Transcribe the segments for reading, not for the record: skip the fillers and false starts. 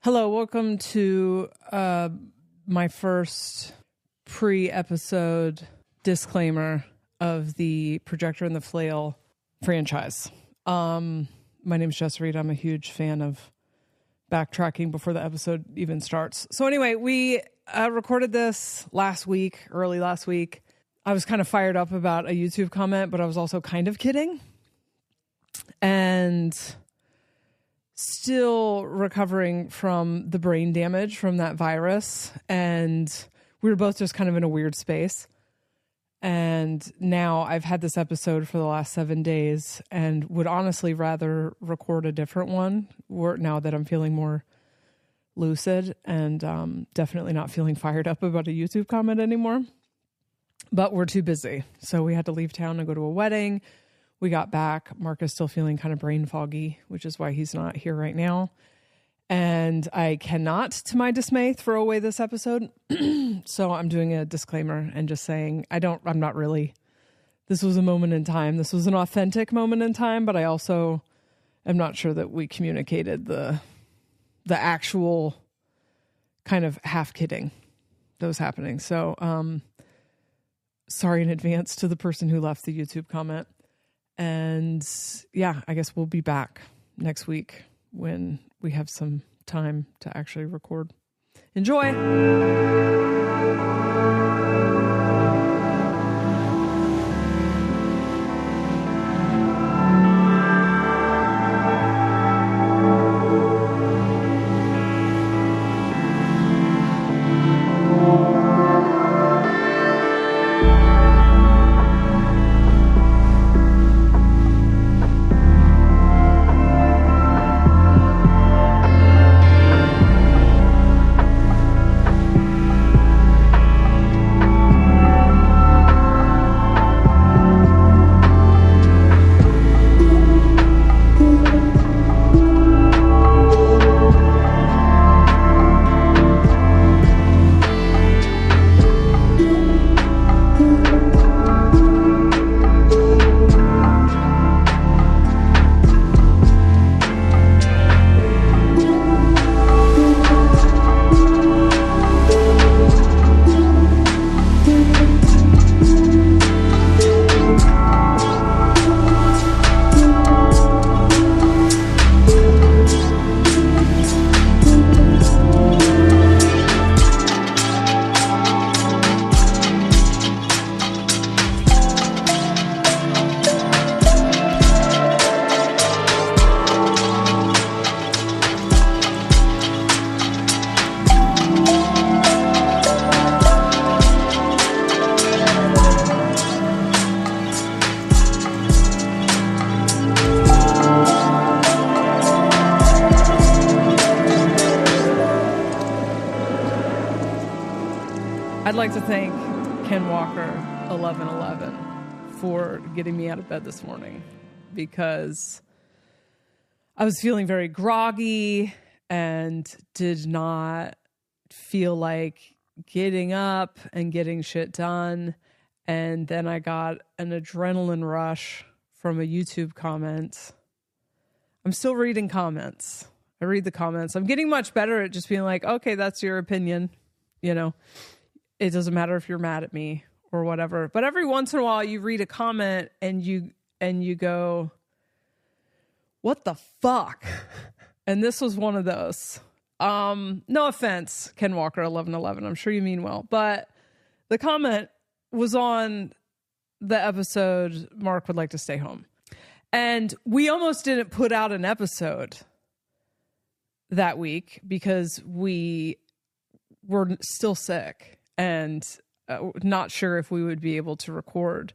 Hello, welcome to my first pre-episode disclaimer of the Projector and the Flail franchise. My name is Jess Reed. I'm a huge fan of backtracking before the episode even starts. So anyway, we recorded this early last week. I was kind of fired up about a YouTube comment, but I was also kind of kidding. And still recovering from the brain damage from that virus. And we were both just kind of in a weird space. And now I've had this episode for the last 7 days and would honestly rather record a different one now that I'm feeling more lucid and definitely not feeling fired up about a YouTube comment anymore. But we're too busy. So we had to leave town and go to a wedding. We got back. Mark is still feeling kind of brain foggy, which is why he's not here right now. And I cannot, to my dismay, throw away this episode. So I'm doing a disclaimer and just saying, I'm not really, this was a moment in time. This was an authentic moment in time, but I also am not sure that we communicated the actual kind of half kidding that was happening. So, sorry in advance to the person who left the YouTube comment. And yeah, I guess we'll be back next week when we have some time to actually record. Enjoy. I'd like to thank Ken Walker 1111 for getting me out of bed this morning because I was feeling very groggy and did not feel like getting up and getting shit done. And then I got an adrenaline rush from a YouTube comment. I'm still reading comments. I read the comments. I'm getting much better at just being like, okay, that's your opinion. You know, it doesn't matter if you're mad at me or whatever. But every once in a while you read a comment and you go, what the fuck? And this was one of those. No offense, Ken Walker 1111. I'm sure you mean well. But the comment was on the episode Mark Would Like to Stay Home. And we almost didn't put out an episode that week because we were still sick and not sure if we would be able to record.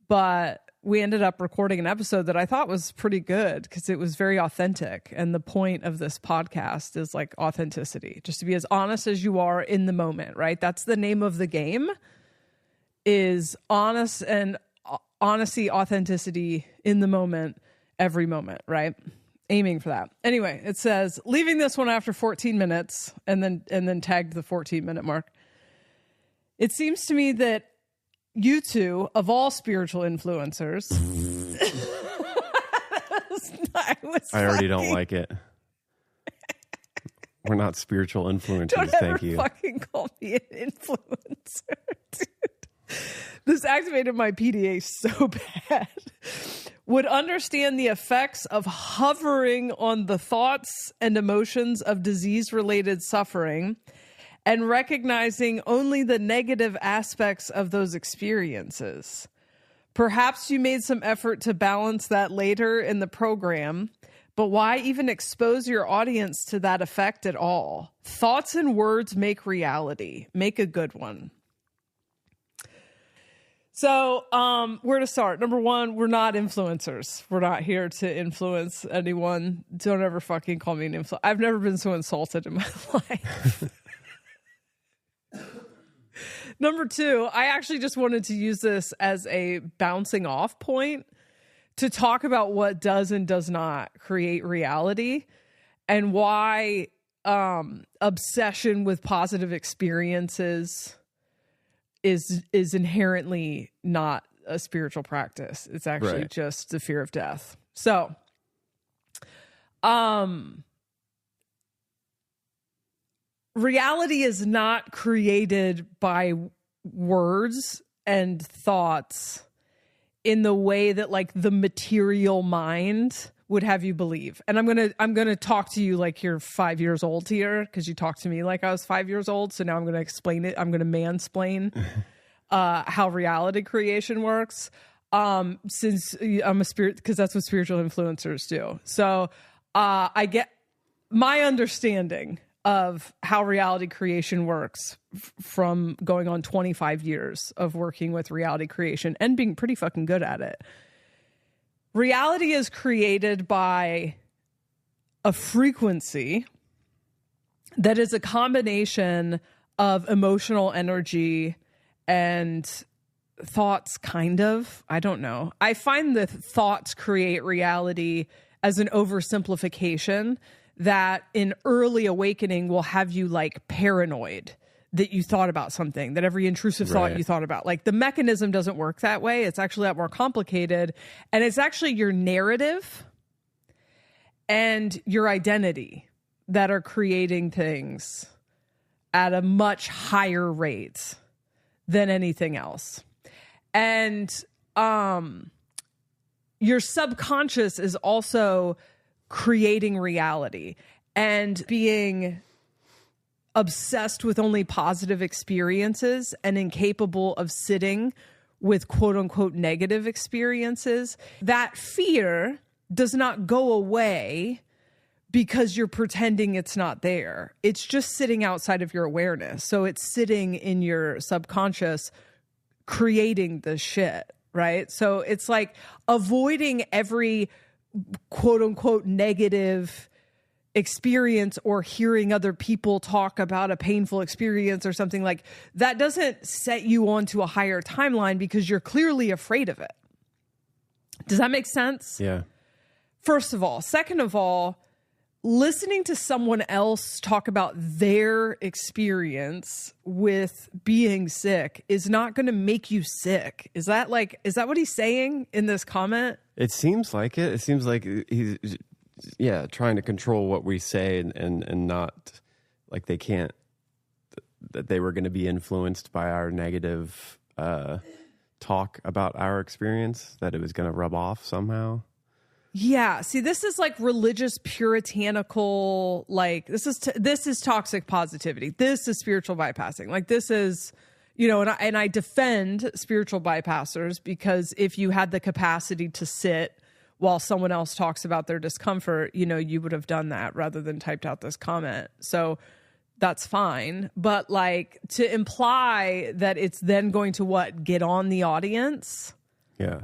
But we ended up recording an episode that I thought was pretty good because it was very authentic. And the point of this podcast is like authenticity, just to be as honest as you are in the moment, right? That's the name of the game, is honest and honesty, authenticity in the moment, every moment, right? Aiming for that. Anyway, it says, leaving this one after 14 minutes and then tagged the 14-minute mark. It seems to me that you two, of all spiritual influencers, I already don't like it. We're not spiritual influencers. Don't Thank ever you. fucking call me an influencer, dude. This activated my PDA so bad. Would understand the effects of hovering on the thoughts and emotions of disease-related suffering and recognizing only the negative aspects of those experiences. Perhaps you made some effort to balance that later in the program, but why even expose your audience to that effect at all? Thoughts and words make reality. Make a good one. So, where to start? Number one, we're not influencers. We're not here to influence anyone. Don't ever fucking call me an influencer. I've never been so insulted in my life. Number two, I actually just wanted to use this as a bouncing off point to talk about what does and does not create reality and why obsession with positive experiences is inherently not a spiritual practice. It's actually just the fear of death. So, reality is not created by words and thoughts in the way that like the material mind would have you believe. And I'm going to talk to you like you're 5 years old here, because you talked to me like I was 5 years old. So now I'm going to explain it. I'm going to mansplain how reality creation works. Since I'm a spirit, because that's what spiritual influencers do. So I get my understanding of how reality creation works from going on 25 years of working with reality creation and being pretty fucking good at it. Reality is created by a frequency that is a combination of emotional energy and thoughts, kind of. I don't know. I find that thoughts create reality as an oversimplification that in early awakening will have you like paranoid that you thought about something, that every intrusive thought you thought about. Like the mechanism doesn't work that way. It's actually a lot more complicated. And it's actually your narrative and your identity that are creating things at a much higher rate than anything else. And your subconscious is also creating reality, and being obsessed with only positive experiences and incapable of sitting with quote unquote negative experiences. That fear does not go away because you're pretending it's not there. It's just sitting outside of your awareness. So it's sitting in your subconscious creating the shit, right? So it's like avoiding every quote unquote negative experience or hearing other people talk about a painful experience or something like that doesn't set you onto a higher timeline because you're clearly afraid of it. Does that make sense? Yeah. First of all. Second of all, listening to someone else talk about their experience with being sick is not going to make you sick. Is that what he's saying in this comment? It seems like it. It seems like he's, trying to control what we say and not like they can't, that they were going to be influenced by our negative talk about our experience, that it was going to rub off somehow. Yeah. See, this is like religious puritanical, like this is toxic positivity. This is spiritual bypassing. Like this is, and I defend spiritual bypassers because if you had the capacity to sit while someone else talks about their discomfort, you would have done that rather than typed out this comment. So that's fine. But like to imply that it's then going to get on the audience. Yeah.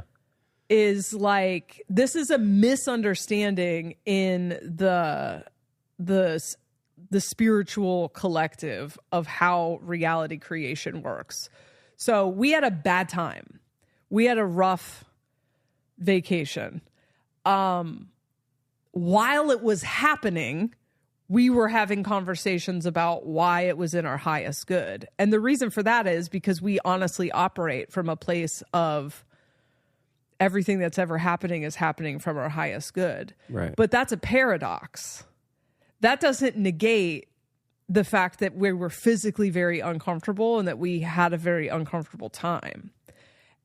Is like, this is a misunderstanding in the spiritual collective of how reality creation works. So we had a bad time. We had a rough vacation. While it was happening, we were having conversations about why it was in our highest good. And the reason for that is because we honestly operate from a place of everything that's ever happening is happening from our highest good. Right. But that's a paradox. That doesn't negate the fact that we were physically very uncomfortable and that we had a very uncomfortable time.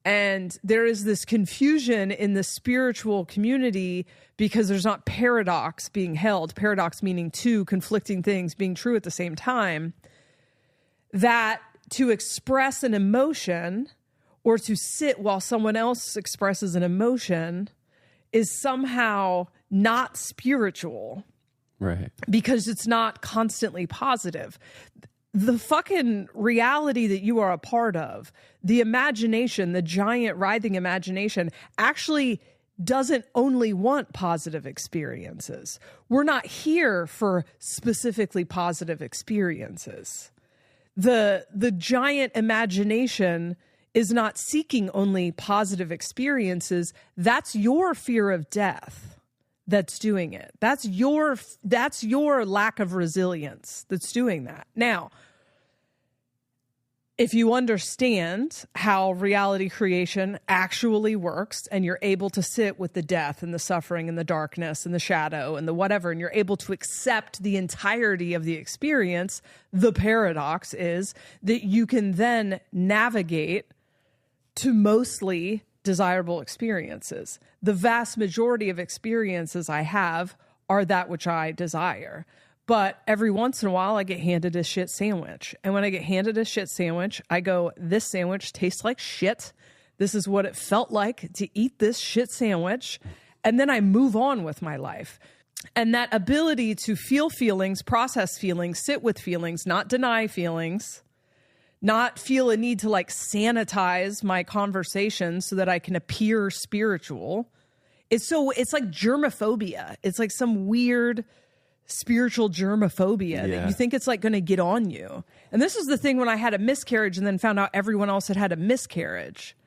And there is this confusion in the spiritual community because there's not paradox being held, paradox meaning two conflicting things being true at the same time, that to express an emotion or to sit while someone else expresses an emotion is somehow not spiritual. Right. Because it's not constantly positive. The fucking reality that you are a part of, the imagination, the giant writhing imagination, actually doesn't only want positive experiences. We're not here for specifically positive experiences. The giant imagination is not seeking only positive experiences. That's your fear of death that's doing it. That's your lack of resilience that's doing that. Now, if you understand how reality creation actually works and you're able to sit with the death and the suffering and the darkness and the shadow and the whatever, and you're able to accept the entirety of the experience, the paradox is that you can then navigate to mostly desirable experiences. The vast majority of experiences I have are that which I desire. But every once in a while, I get handed a shit sandwich. And when I get handed a shit sandwich, I go, this sandwich tastes like shit. This is what it felt like to eat this shit sandwich. And then I move on with my life. And that ability to feel feelings, process feelings, sit with feelings, not deny feelings, not feel a need to like sanitize my conversation so that I can appear spiritual. It's like germaphobia. It's like some weird spiritual germaphobia that you think it's like going to get on you. And this is the thing when I had a miscarriage and then found out everyone else had had a miscarriage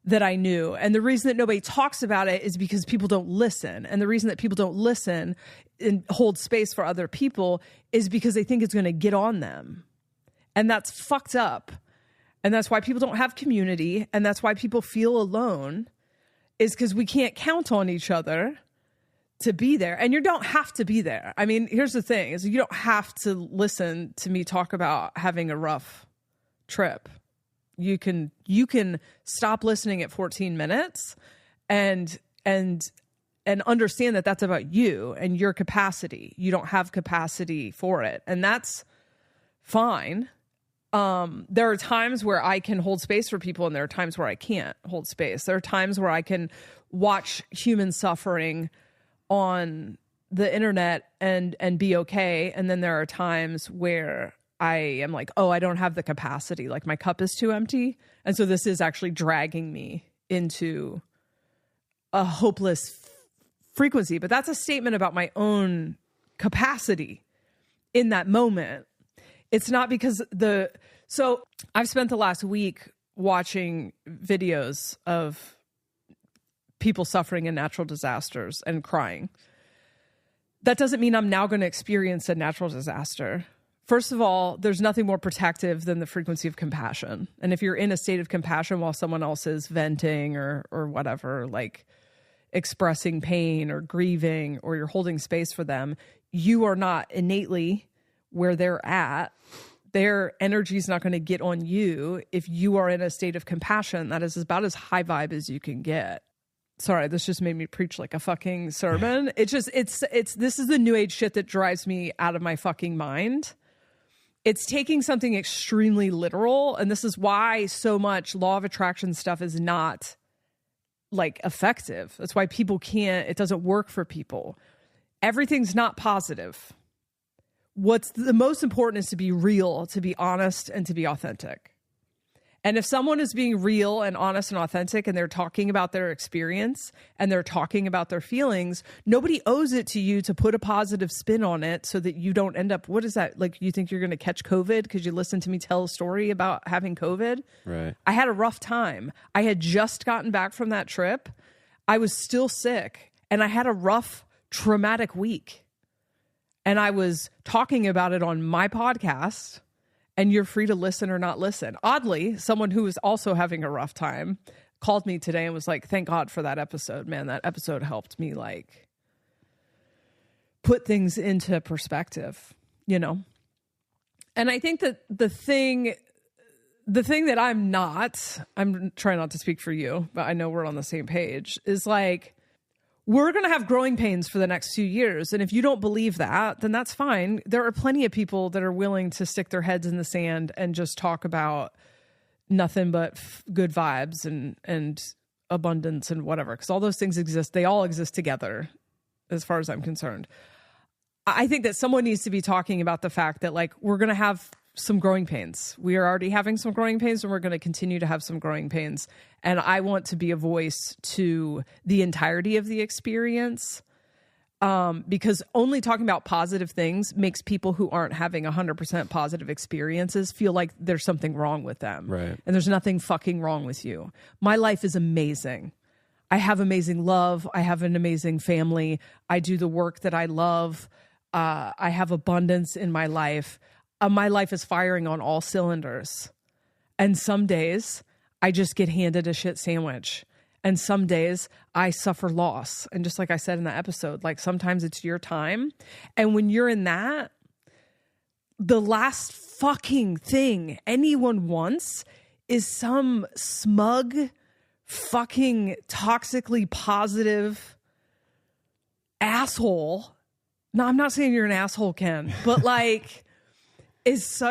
that I knew. And the reason that nobody talks about it is because people don't listen. And the reason that people don't listen and hold space for other people is because they think it's going to get on them. And that's fucked up. And that's why people don't have community. And that's why people feel alone, is because we can't count on each other to be there. And you don't have to be there. I mean, here's the thing, is you don't have to listen to me talk about having a rough trip. You can stop listening at 14 minutes and understand that that's about you and your capacity. You don't have capacity for it. And that's fine. There are times where I can hold space for people and there are times where I can't hold space. There are times where I can watch human suffering on the internet and be okay. And then there are times where I am like, oh, I don't have the capacity. Like my cup is too empty. And so this is actually dragging me into a hopeless frequency. But that's a statement about my own capacity in that moment. It's not because so I've spent the last week watching videos of people suffering in natural disasters and crying. That doesn't mean I'm now going to experience a natural disaster. First of all, there's nothing more protective than the frequency of compassion. And if you're in a state of compassion while someone else is venting or whatever, like expressing pain or grieving, or you're holding space for them, you are not innately where they're at. Their energy is not going to get on you if you are in a state of compassion. That is about as high vibe as you can get. Sorry, this just made me preach like a fucking sermon. This is the new age shit that drives me out of my fucking mind. It's taking something extremely literal. And this is why so much law of attraction stuff is not like effective. That's why it doesn't work for people. Everything's not positive. What's the most important is to be real, to be honest, and to be authentic. And if someone is being real and honest and authentic and they're talking about their experience and they're talking about their feelings, nobody owes it to you to put a positive spin on it so that you don't end up, what is that? Like you think you're going to catch COVID because you listened to me tell a story about having COVID? Right. I had a rough time. I had just gotten back from that trip. I was still sick and I had a rough, traumatic week. And I was talking about it on my podcast. And you're free to listen or not listen. Oddly, someone who was also having a rough time called me today and was like, thank God for that episode, man. That episode helped me like put things into perspective, you know? And I think that the thing that I'm trying not to speak for you, but I know we're on the same page, is like, we're going to have growing pains for the next few years. And if you don't believe that, then that's fine. There are plenty of people that are willing to stick their heads in the sand and just talk about nothing but good vibes and abundance and whatever. Because all those things exist. They all exist together, as far as I'm concerned. I think that someone needs to be talking about the fact that, like, we're going to have some growing pains. We are already having some growing pains, and we're going to continue to have some growing pains. And I want to be a voice to the entirety of the experience, because only talking about positive things makes people who aren't having 100% positive experiences feel like there's something wrong with them. Right. And there's nothing fucking wrong with you. My life is amazing. I have amazing love. I have an amazing family. I do the work that I love. I have abundance in my life. My life is firing on all cylinders. And some days I just get handed a shit sandwich. And some days I suffer loss. And just like I said in that episode, like, sometimes it's your time. And when you're in that, the last fucking thing anyone wants is some smug, fucking toxically positive asshole. No, I'm not saying you're an asshole, Ken, but like, this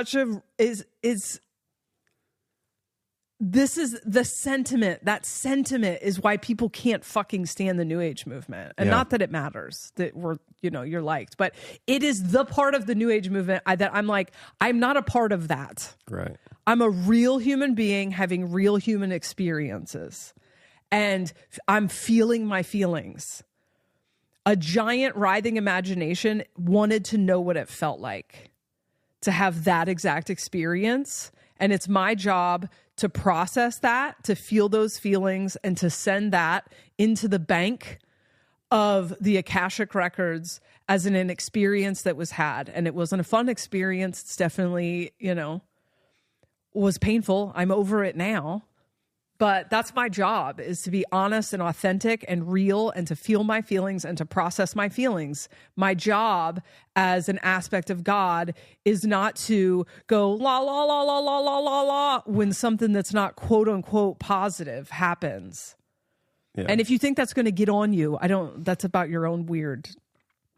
is the sentiment. That sentiment is why people can't fucking stand the New Age movement. And not that it matters that you're liked, but it is the part of the New Age movement that I'm like, I'm not a part of that. Right. I'm a real human being having real human experiences, and I'm feeling my feelings. A giant writhing imagination wanted to know what it felt like to have that exact experience. And it's my job to process that, to feel those feelings, and to send that into the bank of the Akashic records as an experience that was had. And it wasn't a fun experience. It's definitely, was painful. I'm over it now. But that's my job, is to be honest and authentic and real, and to feel my feelings and to process my feelings. My job as an aspect of God is not to go la, la, la, la, la, la, la, la, when something that's not quote unquote positive happens. Yeah. And if you think that's going to get on you, that's about your own weird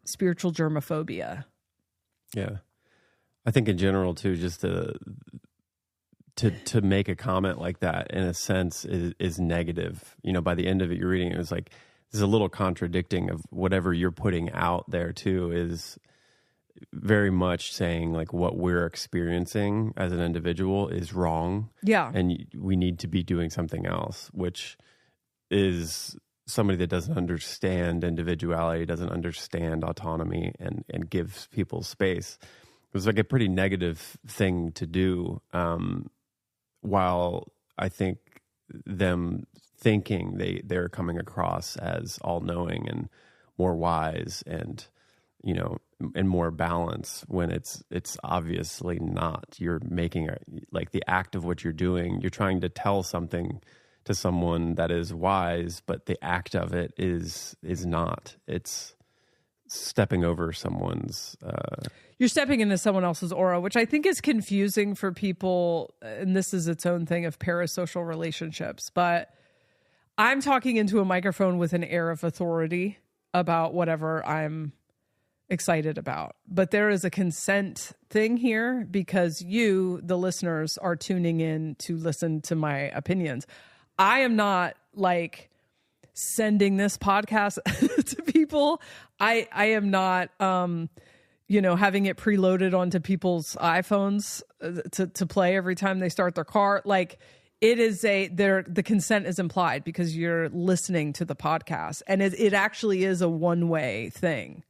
spiritual germaphobia. Yeah. I think in general too, just to make a comment like that, in a sense, is negative. By the end of it, you're reading it, it's like, there's a little contradicting of whatever you're putting out there too, is very much saying like what we're experiencing as an individual is wrong. Yeah. And we need to be doing something else, which is somebody that doesn't understand individuality, doesn't understand autonomy, and gives people space. It was like a pretty negative thing to do. While I think them thinking they're coming across as all-knowing and more wise and, and more balance, when it's obviously not. You're making like the act of what you're doing. You're trying to tell something to someone that is wise, but the act of it is not. It's stepping over someone's... You're stepping into someone else's aura, which I think is confusing for people. And this is its own thing of parasocial relationships. But I'm talking into a microphone with an air of authority about whatever I'm excited about. But there is a consent thing here, because you, the listeners, are tuning in to listen to my opinions. I am not like sending this podcast to people. I am not... having it preloaded onto people's iPhones to play every time they start their car. Like, it is the consent is implied because you're listening to the podcast, and it actually is a one-way thing.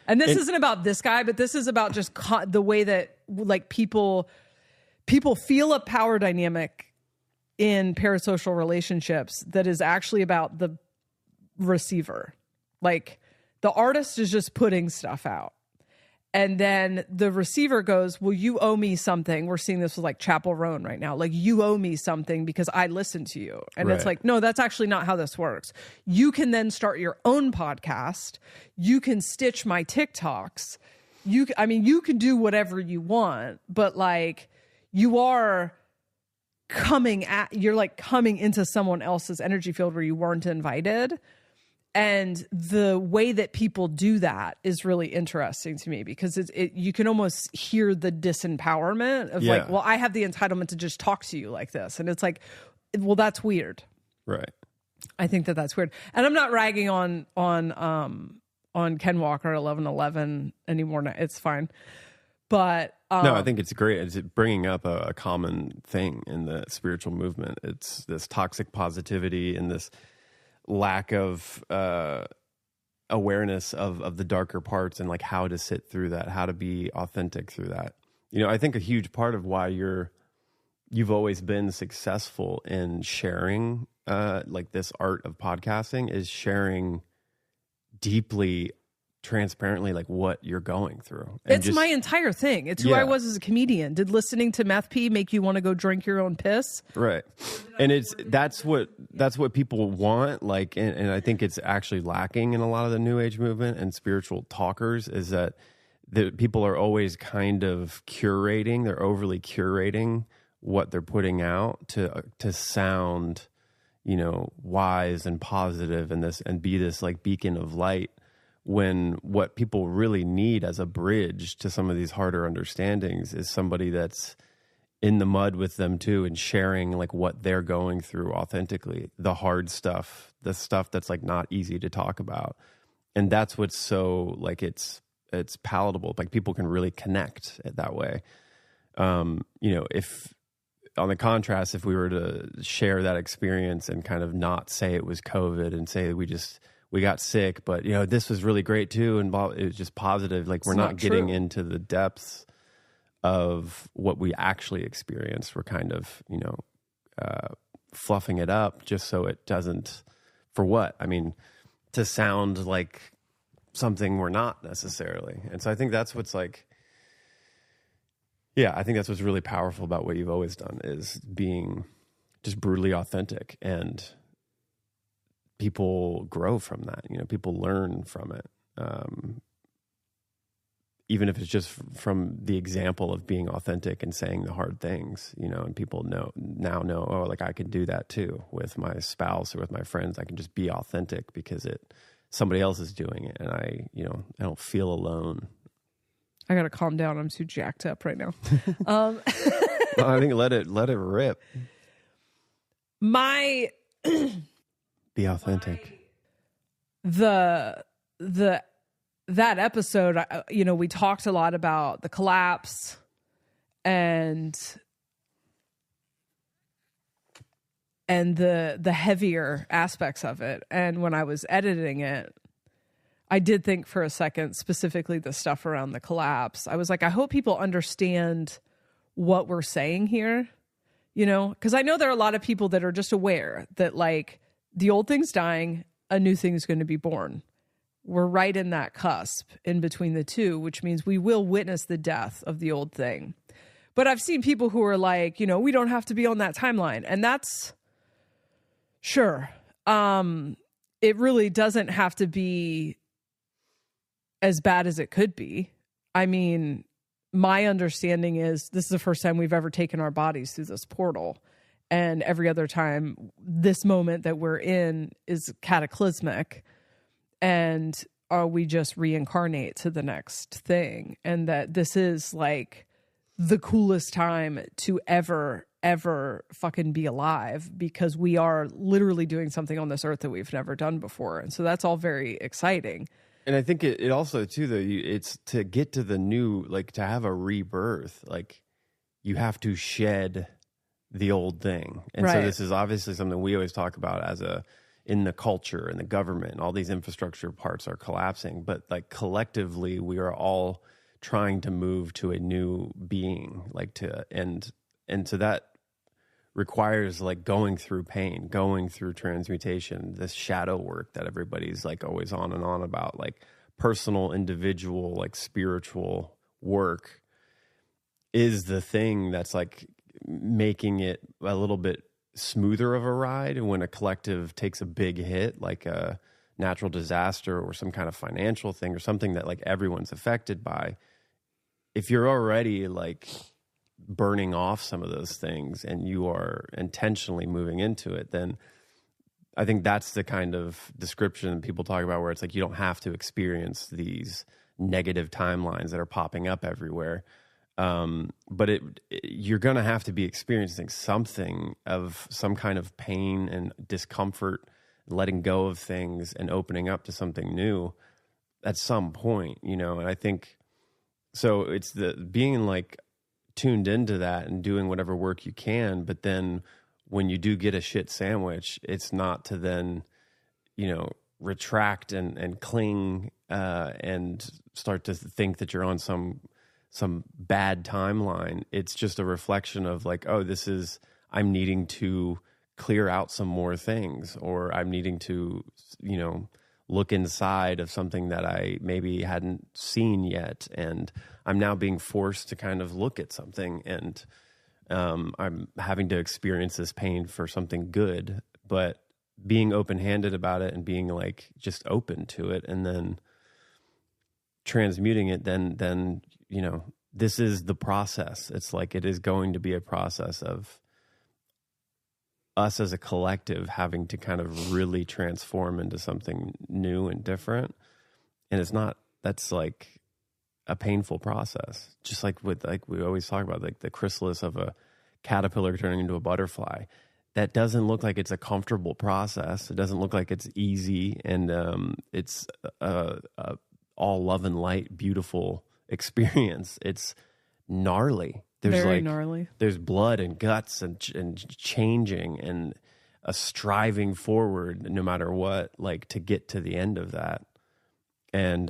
And this isn't about this guy, but this is about just the way that like people feel a power dynamic in parasocial relationships that is actually about the receiver. Like, the artist is just putting stuff out. And then the receiver goes, well, you owe me something. We're seeing this with like Chapel Roan right now. Like, you owe me something because I listened to you. And It's like, no, that's actually not how this works. You can then start your own podcast. You can stitch my TikToks. you can do whatever you want, but like you're like coming into someone else's energy field where you weren't invited. And the way that people do that is really interesting to me, because you can almost hear the disempowerment of like, well, I have the entitlement to just talk to you like this. And it's like, well, that's weird. Right. I think that's weird. And I'm not ragging on Ken Walker 1111 anymore. It's fine. But no, I think it's great. It's bringing up a common thing in the spiritual movement. It's this toxic positivity and this lack of awareness of the darker parts, and like how to sit through that, how to be authentic through that. You know, I think a huge part of why you've always been successful in sharing like this art of podcasting is sharing deeply, transparently, like what you're going through. And it's my entire thing. It's who I was as a comedian. Did listening to Meth P make you want to go drink your own piss? Right. And that's what people want. Like, and I think it's actually lacking in a lot of the New Age movement and spiritual talkers, is that the people are always kind of curating. They're overly curating what they're putting out to sound, you know, wise and positive and be this like beacon of light, when what people really need as a bridge to some of these harder understandings is somebody that's in the mud with them too, and sharing like what they're going through authentically, the hard stuff, the stuff that's like not easy to talk about. And that's what's so like, it's palatable. Like people can really connect that way. You know, if on the contrast, if we were to share that experience and kind of not say it was COVID and say we got sick, but you know, this was really great too, and it was just positive. Like, we're not getting into the depths of what we actually experienced. We're kind of, you know, fluffing it up just so it doesn't, for what? I mean, to sound like something we're not necessarily. And so I think that's what's like, I think that's what's really powerful about what you've always done, is being just brutally authentic, and people grow from that. You know, people learn from it. Even if it's just from the example of being authentic and saying the hard things, you know, and people now know, oh, like I can do that too with my spouse or with my friends. I can just be authentic because somebody else is doing it, and I don't feel alone. I gotta calm down. I'm too jacked up right now. Well, I think let it rip. Be authentic. That episode, you know, we talked a lot about the collapse and the heavier aspects of it. And when I was editing it, I did think for a second, specifically the stuff around the collapse. I was like, I hope people understand what we're saying here, you know, because I know there are a lot of people that are just aware that like the old thing's dying, a new thing's going to be born. We're right in that cusp in between the two, which means we will witness the death of the old thing. But I've seen people who are like, you know, we don't have to be on that timeline. And that's sure. It really doesn't have to be as bad as it could be. I mean, my understanding is this is the first time we've ever taken our bodies through this portal. And every other time, this moment that we're in is cataclysmic. And we just reincarnate to the next thing. And that this is like the coolest time to ever fucking be alive, because we are literally doing something on this earth that we've never done before. And so that's all very exciting. And I think it also too, though, it's to get to the new, like to have a rebirth, like you have to shed the old thing. And so this is obviously something we always talk about in the culture and the government, and all these infrastructure parts are collapsing, but like collectively we are all trying to move to a new being, and so that requires like going through pain, going through transmutation, this shadow work that everybody's like always on and on about, like personal, individual, like spiritual work is the thing that's like making it a little bit smoother of a ride when a collective takes a big hit, like a natural disaster or some kind of financial thing or something that like everyone's affected by. if you're already like burning off some of those things and you are intentionally moving into it, then I think that's the kind of description people talk about where it's like you don't have to experience these negative timelines that are popping up everywhere. But you're going to have to be experiencing something of some kind of pain and discomfort, letting go of things and opening up to something new at some point, you know? And I think, so it's the being like tuned into that and doing whatever work you can, but then when you do get a shit sandwich, it's not to then, you know, retract and cling and start to think that you're on some bad timeline. It's just a reflection of like, oh, I'm needing to clear out some more things, or I'm needing to, you know, look inside of something that I maybe hadn't seen yet. And I'm now being forced to kind of look at something, and I'm having to experience this pain for something good, but being open-handed about it and being like just open to it and then transmuting it, then, you know, this is the process. It's like, it is going to be a process of us as a collective having to kind of really transform into something new and different. And that's like a painful process. Just like with, like we always talk about, like the chrysalis of a caterpillar turning into a butterfly. That doesn't look like it's a comfortable process. It doesn't look like it's easy, and it's all love and light, beautiful experience. It's gnarly. There's very gnarly. There's blood and guts and changing and a striving forward, no matter what, like to get to the end of that. And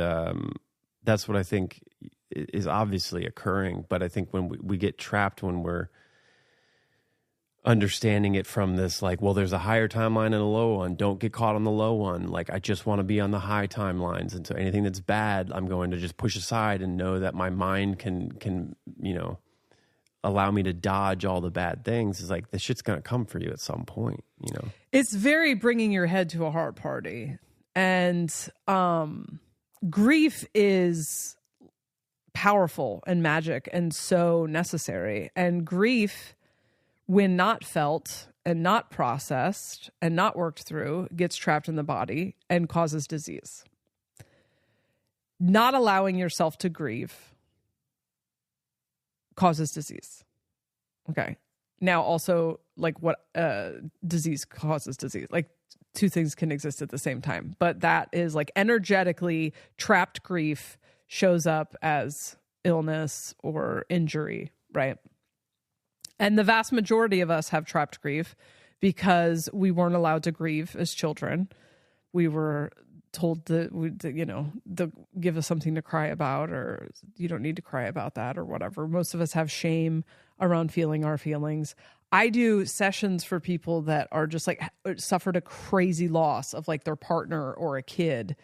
that's what I think is obviously occurring. But I think when we get trapped, when we're understanding it from this, like, well, there's a higher timeline and a low one. Don't get caught on the low one. Like, I just want to be on the high timelines. And so anything that's bad, I'm going to just push aside and know that my mind can, you know, allow me to dodge all the bad things. Is like, this shit's going to come for you at some point, you know? It's very bringing your head to a hard party. And grief is powerful and magic and so necessary. And grief, when not felt and not processed and not worked through, gets trapped in the body and causes disease. Not allowing yourself to grieve causes disease. Okay. Now also, like, what disease causes disease? Like, two things can exist at the same time. But that is like energetically trapped grief shows up as illness or injury, right? And the vast majority of us have trapped grief because we weren't allowed to grieve as children. We were told that, you know, give us something to cry about, or you don't need to cry about that, or whatever. Most of us have shame around feeling our feelings. I do sessions for people that are just like suffered a crazy loss of like their partner or a kid,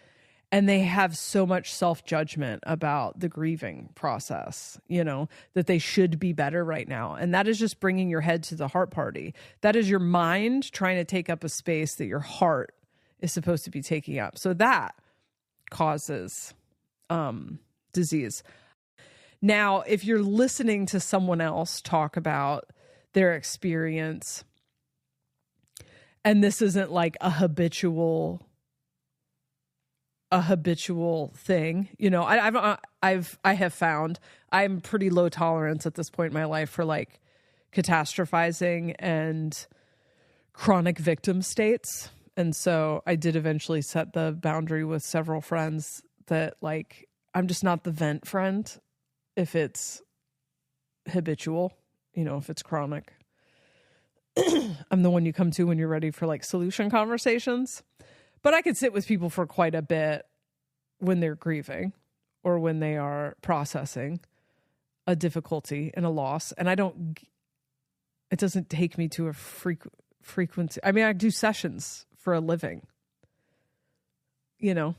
and they have so much self-judgment about the grieving process, you know, that they should be better right now. And that is just bringing your head to the heart party. That is your mind trying to take up a space that your heart is supposed to be taking up. So that causes disease. Now, if you're listening to someone else talk about their experience, and this isn't like a habitual thing, you know, I have found I'm pretty low tolerance at this point in my life for like catastrophizing and chronic victim states. And so I did eventually set the boundary with several friends that, like, I'm just not the vent friend if it's habitual, you know, if it's chronic. I'm the one you come to when you're ready for like solution conversations. But I could sit with people for quite a bit when they're grieving or when they are processing a difficulty and a loss. And it doesn't take me to a frequency. I mean, I do sessions for a living. You know,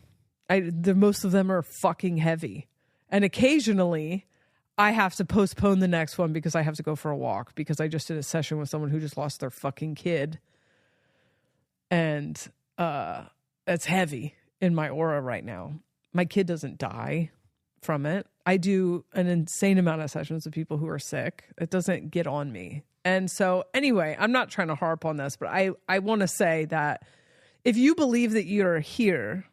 most of them are fucking heavy. And occasionally I have to postpone the next one because I have to go for a walk, because I just did a session with someone who just lost their fucking kid. And it's heavy in my aura right now. My kid doesn't die from it. I do an insane amount of sessions with people who are sick. It doesn't get on me. And so anyway, I'm not trying to harp on this, but I want to say that if you believe that you're here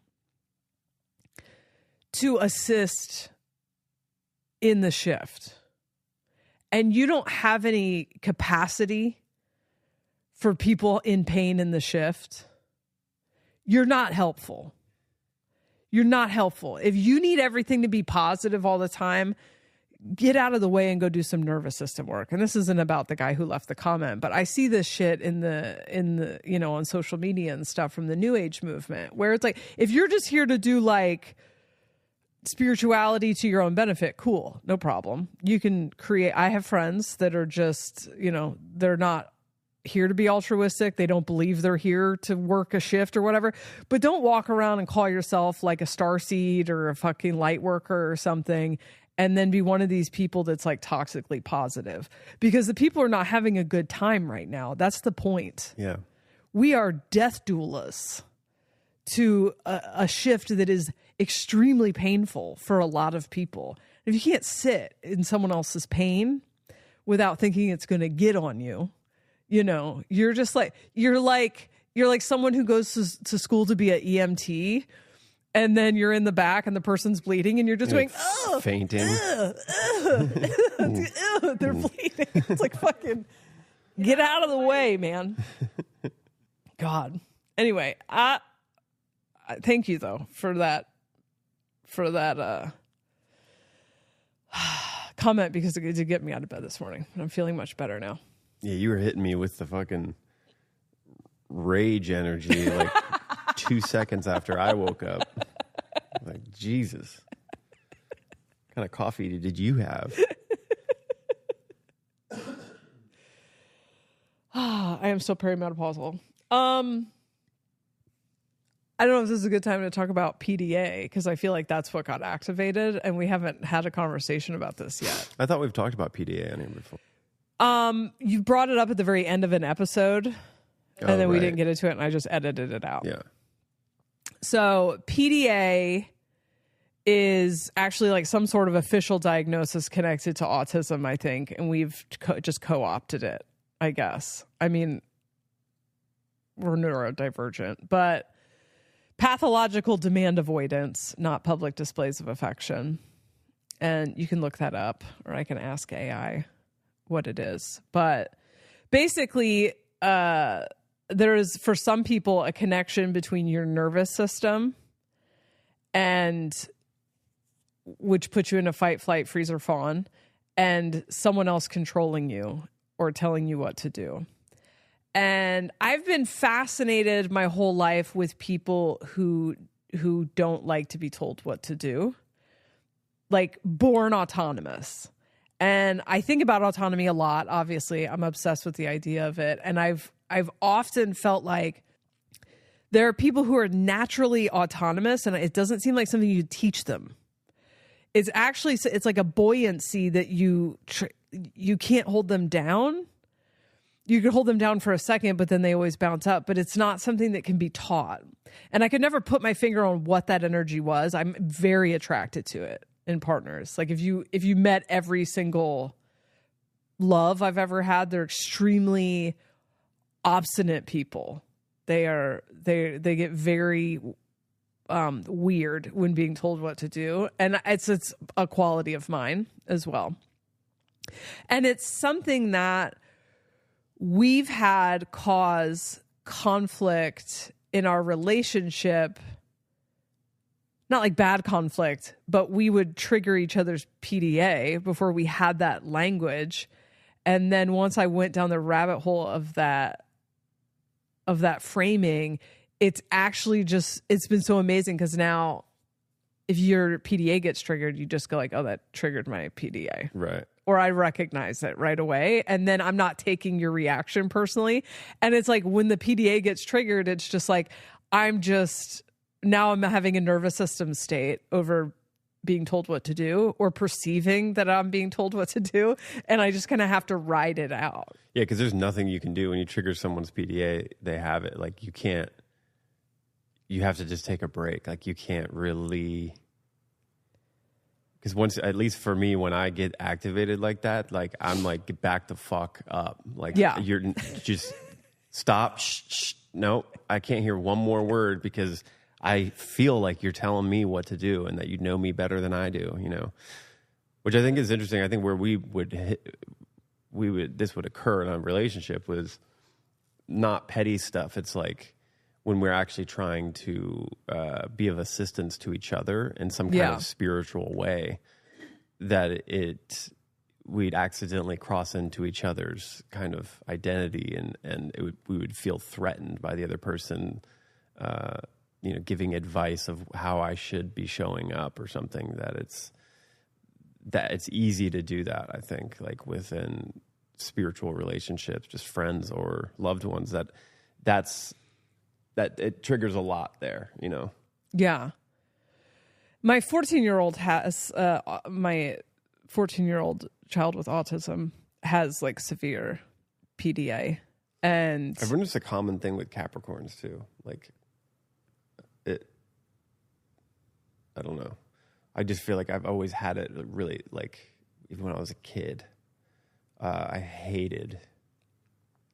to assist in the shift and you don't have any capacity for people in pain in the shift, you're not helpful. You're not helpful. If you need everything to be positive all the time, get out of the way and go do some nervous system work. And this isn't about the guy who left the comment, but I see this shit in the on social media and stuff from the New Age movement, where it's like, if you're just here to do like spirituality to your own benefit, cool, no problem. You can create. I have friends that are just, they're not here to be altruistic. They don't believe they're here to work a shift or whatever, but don't walk around and call yourself like a starseed or a fucking light worker or something and then be one of these people that's like toxically positive, because the people are not having a good time right now. That's the point. Yeah. We are death doulas to a shift that is extremely painful for a lot of people. If you can't sit in someone else's pain without thinking it's going to get on you, you're just like, you're like someone who goes to school to be an EMT, and then you're in the back and the person's bleeding and you're just going, oh, fainting. They're bleeding. It's like, fucking get out of the way, man. God. Anyway, I thank you though for that comment, because it did get me out of bed this morning and I'm feeling much better now. Yeah, you were hitting me with the fucking rage energy like 2 seconds after I woke up. Like, Jesus. What kind of coffee did you have? I am still perimenopausal. I don't know if this is a good time to talk about PDA, because I feel like that's what got activated and we haven't had a conversation about this yet. I thought we've talked about PDA on here before. You brought it up at the very end of an episode, and then we didn't get into it, and I just edited it out. Yeah. So PDA is actually like some sort of official diagnosis connected to autism, I think, and we've just co-opted it, I guess. I mean, we're neurodivergent, but pathological demand avoidance, not public displays of affection. And you can look that up, or I can ask AI what it is. But basically, there is, for some people, a connection between your nervous system and which puts you in a fight, flight, freeze, or fawn, and someone else controlling you or telling you what to do. And I've been fascinated my whole life with people who don't like to be told what to do, like born autonomous. And I think about autonomy a lot. Obviously, I'm obsessed with the idea of it. And I've often felt like there are people who are naturally autonomous, and it doesn't seem like something you teach them. It's actually, it's like a buoyancy that you can't hold them down. You can hold them down for a second, but then they always bounce up. But it's not something that can be taught. And I could never put my finger on what that energy was. I'm very attracted to it in partners. Like if you met every single love I've ever had, they're extremely obstinate people. They get very weird when being told what to do, and it's a quality of mine as well. And it's something that we've had cause conflict in our relationship. Not like bad conflict, but we would trigger each other's PDA before we had that language. And then once I went down the rabbit hole of that framing, it's actually it's been so amazing, because now if your PDA gets triggered, you just go like, oh, that triggered my PDA. Right. Or I recognize it right away. And then I'm not taking your reaction personally. And it's like when the PDA gets triggered, it's just like, now I'm having a nervous system state over being told what to do, or perceiving that I'm being told what to do. And I just kind of have to ride it out. Yeah, because there's nothing you can do when you trigger someone's PDA. They have it. Like you have to just take a break. Like you can't really Because once, at least for me, when I get activated like that, like I'm like, get back the fuck up. Like, you're just stop. Shh. No, I can't hear one more word because I feel like you're telling me what to do and that you know me better than I do, which I think is interesting. I think where this would occur in a relationship was not petty stuff. It's like when we're actually trying to be of assistance to each other in some kind of spiritual way, that we'd accidentally cross into each other's kind of identity, and we would feel threatened by the other person, giving advice of how I should be showing up or something. That it's easy to do that, I think, like within spiritual relationships, just friends or loved ones, that it triggers a lot there, Yeah. My 14-year-old has, my 14-year-old child with autism has like severe PDA. And I've noticed a common thing with Capricorns too. Like I don't know. I just feel like I've always had it really, like, even when I was a kid, I hated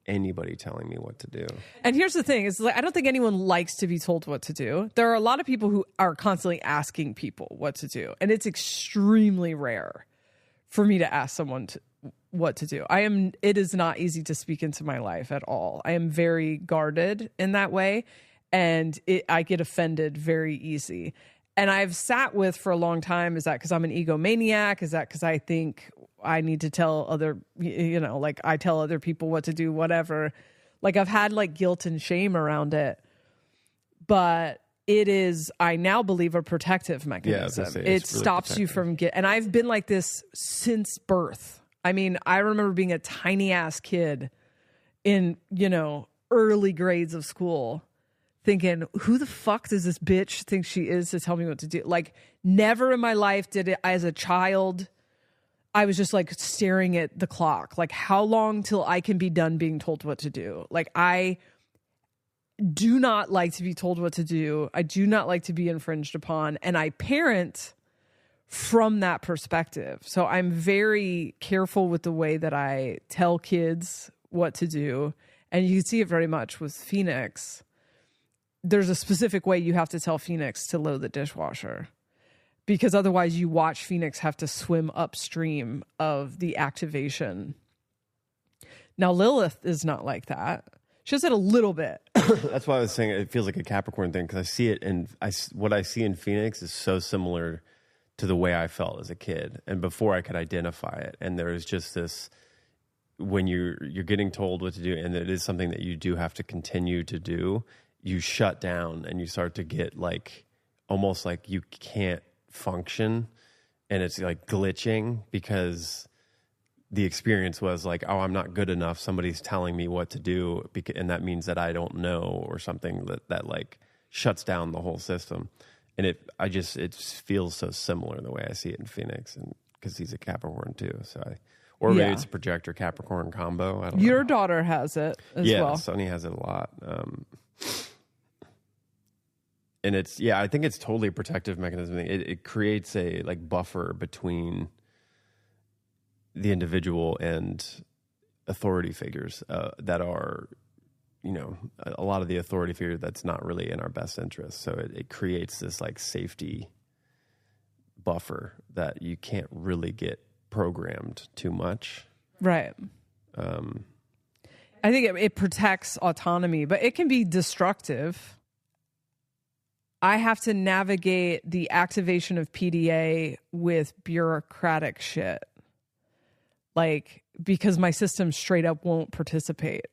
anybody telling me what to do. And here's the thing is, like, I don't think anyone likes to be told what to do. There are a lot of people who are constantly asking people what to do, and it's extremely rare for me to ask someone what to do. It is not easy to speak into my life at all. I am very guarded in that way, and I get offended very easy. And I've sat with for a long time, is that because I'm an egomaniac? Is that because I think I need to tell other, like I tell other people what to do, whatever. Like I've had like guilt and shame around it, but it is, I now believe, a protective mechanism. Yeah, it really stops protective. You from and I've been like this since birth. I mean, I remember being a tiny ass kid in, early grades of school thinking, who the fuck does this bitch think she is to tell me what to do? Like never in my life did it as a child. I was just like staring at the clock. Like how long till I can be done being told what to do? Like I do not like to be told what to do. I do not like to be infringed upon. And I parent from that perspective. So I'm very careful with the way that I tell kids what to do. And you can see it very much with Phoenix. There's a specific way you have to tell Phoenix to load the dishwasher, because otherwise you watch Phoenix have to swim upstream of the activation. Now, Lilith is not like that. She does it a little bit. That's why I was saying it feels like a Capricorn thing, because I see it, and what I see in Phoenix is so similar to the way I felt as a kid, and before I could identify it. And there is just this, when you're getting told what to do, and it is something that you do have to continue to do, you shut down and you start to get like almost like you can't function, and it's like glitching because the experience was like, oh, I'm not good enough. Somebody's telling me what to do, and that means that I don't know, or something that like shuts down the whole system. And it feels so similar in the way I see it in Phoenix, and because he's a Capricorn too. So maybe it's a projector Capricorn combo. I don't know. Your daughter has it as well. Yeah, Sonny has it a lot. And I think it's totally a protective mechanism. It creates a like buffer between the individual and authority figures that are, a lot of the authority figure that's not really in our best interest. So it creates this like safety buffer that you can't really get programmed too much. Right. I think it protects autonomy, but it can be destructive. I have to navigate the activation of PDA with bureaucratic shit. Like, because my system straight up won't participate.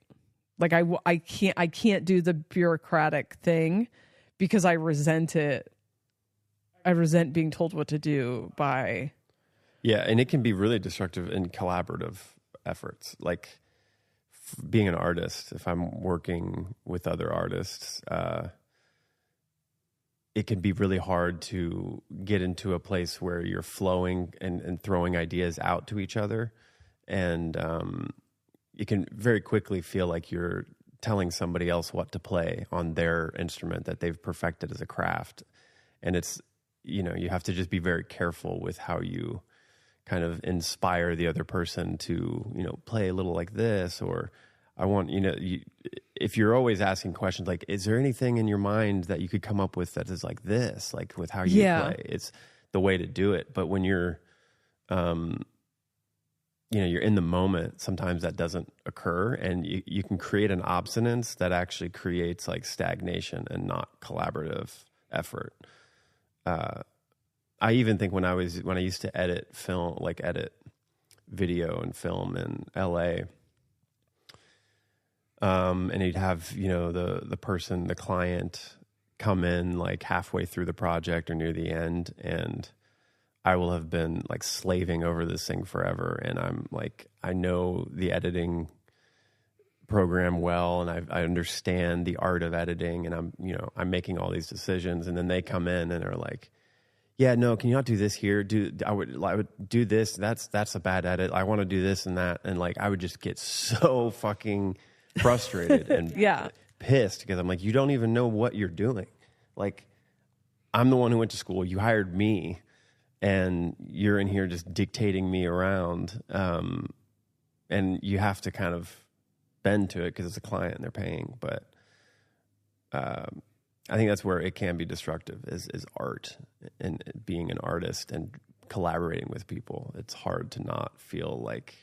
Like I can't do the bureaucratic thing because I resent it. I resent being told what to do by. Yeah. And it can be really destructive in collaborative efforts. Like being an artist, if I'm working with other artists, it can be really hard to get into a place where you're flowing and throwing ideas out to each other. And you can very quickly feel like you're telling somebody else what to play on their instrument that they've perfected as a craft. And it's you have to just be very careful with how you kind of inspire the other person to, play a little like this, or I want, if you're always asking questions like, is there anything in your mind that you could come up with that is like this, like with how you play? It's the way to do it. But when you're, you're in the moment, sometimes that doesn't occur, and you can create an obstinance that actually creates like stagnation and not collaborative effort. I even think when I used to edit video and film in LA, and you'd have, the client come in like halfway through the project or near the end, and I will have been like slaving over this thing forever. And I'm like, I know the editing program well, and I understand the art of editing, and I'm making all these decisions. And then they come in and are like, yeah, no, can you not do this here? I would do this. That's a bad edit. I want to do this and that. And like, I would just get so fucking frustrated and pissed, because I'm like, you don't even know what you're doing. Like, I'm the one who went to school. You hired me, and you're in here just dictating me around. And you have to kind of bend to it because it's a client and they're paying. But I think that's where it can be destructive, is art and being an artist and collaborating with people. It's hard to not feel like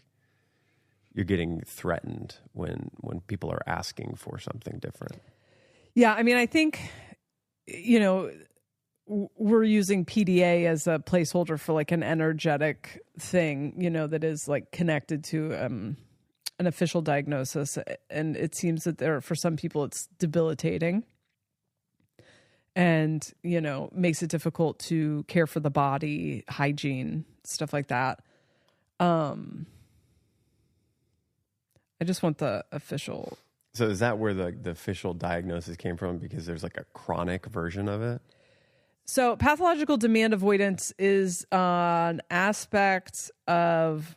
you're getting threatened when people are asking for something different. Yeah, I mean, I think, we're using PDA as a placeholder for like an energetic thing, that is like connected to an official diagnosis. And it seems that for some people, it's debilitating and, makes it difficult to care for the body, hygiene, stuff like that. I just want the official. So is that where the official diagnosis came from? Because there's like a chronic version of it? So pathological demand avoidance is an aspect of,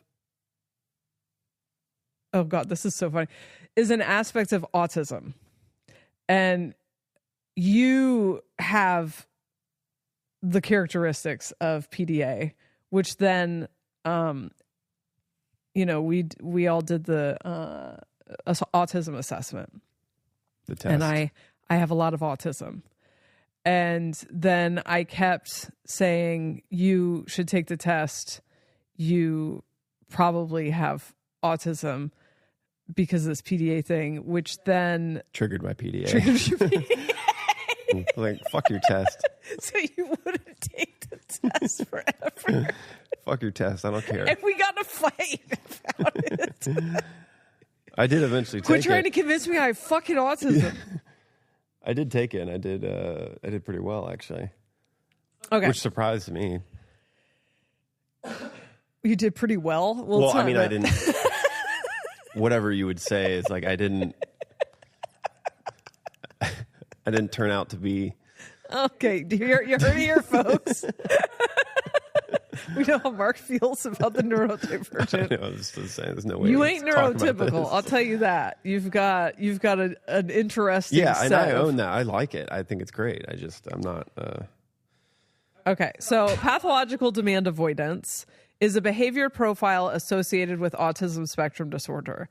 oh God, this is so funny, is an aspect of autism. And you have the characteristics of PDA, which then, we all did the autism assessment. The test. And I have a lot of autism. And then I kept saying, you should take the test. You probably have autism because of this PDA thing, which then triggered my PDA. Triggered your PDA. Like, fuck your test. So you wouldn't take the test forever. Fuck your test. I don't care. And we got in a fight about it. I did eventually take it. Quit trying to convince me I have fucking autism. I did take it, and I did pretty well, actually. Okay. Which surprised me. You did pretty well? Well, I mean, I didn't... Whatever you would say is like, I didn't turn out to be... Okay, you heard it here, folks. We know how Mark feels about the neurodivergent. I know, I was just saying, there's no way you ain't neurotypical. I'll tell you that. You've got an interesting. Yeah, and I own that. I like it. I think it's great. I'm not. Okay, so pathological demand avoidance is a behavior profile associated with autism spectrum disorder.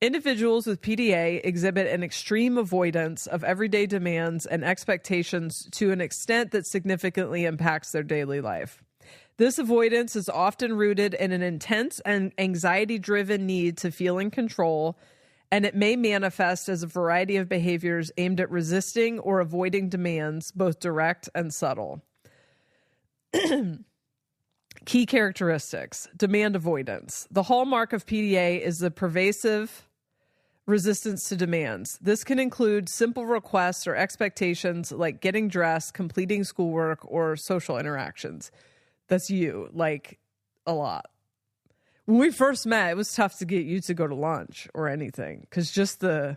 Individuals with PDA exhibit an extreme avoidance of everyday demands and expectations to an extent that significantly impacts their daily life. This avoidance is often rooted in an intense and anxiety-driven need to feel in control, and it may manifest as a variety of behaviors aimed at resisting or avoiding demands, both direct and subtle. Key characteristics: demand avoidance. The hallmark of PDA is the pervasive resistance to demands. This can include simple requests or expectations like getting dressed, completing schoolwork, or social interactions. That's you, like, a lot. When we first met, it was tough to get you to go to lunch or anything, because just the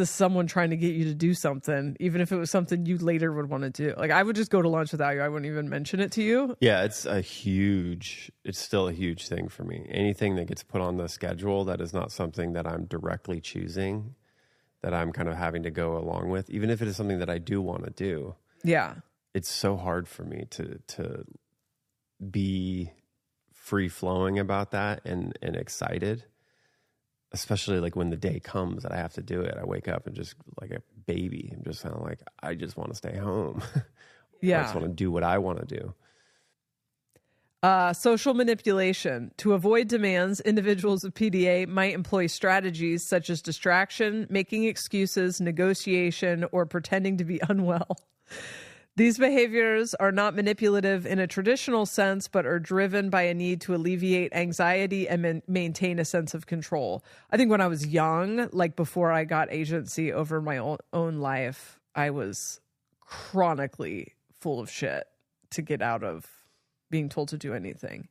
someone trying to get you to do something, even if it was something you later would want to do. Like, I would just go to lunch without you. I wouldn't even mention it to you. Yeah, it's still a huge thing for me. Anything that gets put on the schedule that is not something that I'm directly choosing, that I'm kind of having to go along with, even if it is something that I do want to do. Yeah. it's so hard for me to be free flowing about that and excited, especially like when the day comes that I have to do it. I wake up and just like a baby. I'm just kind of like, I just want to stay home. Yeah. I just want to do what I want to do. Social manipulation. To avoid demands, individuals with PDA might employ strategies such as distraction, making excuses, negotiation, or pretending to be unwell. These behaviors are not manipulative in a traditional sense, but are driven by a need to alleviate anxiety and maintain a sense of control. I think when I was young, like before I got agency over my own life, I was chronically full of shit to get out of being told to do anything.